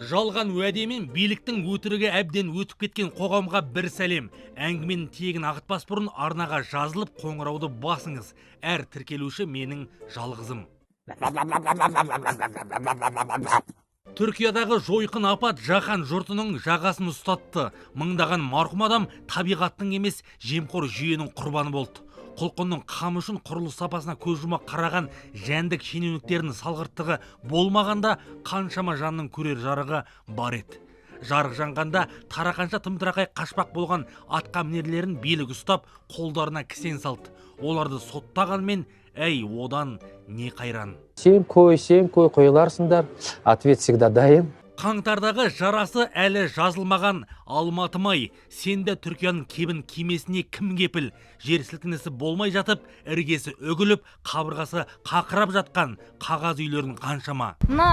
Жалған уәдемен биліктің өтірігі әбден өтіп кеткен қоғамға бір сәлем. Әңгіменің тиегін ағытпас бұрын арнаға жазылып қоңырауды басыңыз. Әр тіркелуші менің жалғызым. Түркиядағы жойқын апат жаһан жұртының жағасын ұстатты. Мыңдаған марқұм адам табиғаттың емес, жемқор жүйенің құрбаны болды. Құлқынның қамы үшін құрылыс сапасына көз жұмақ қараған жәндік шенеуніктерінің салғырттығы болмағанда қаншама жанның көрер жарығы бар еді. Жарық жанғанда тарақанша тымтырақай қашпақ болған атқа мінерлерін билік ұстап қолдарына кісен салды. Оларды соттағанмен, әй, одан не қайран. Сен қой қойыларсыңдар. Ответ всегда дайын. Қаңтардағы жарасы әлі жазылмаған Алматым-ай, сенде Түркияның кебін кимесіне кім кепіл? Жер сілкінісі болмай жатып, іргесі үгіліп, қабырғасы қақырап жатқан қағаз үйлердің қаншама.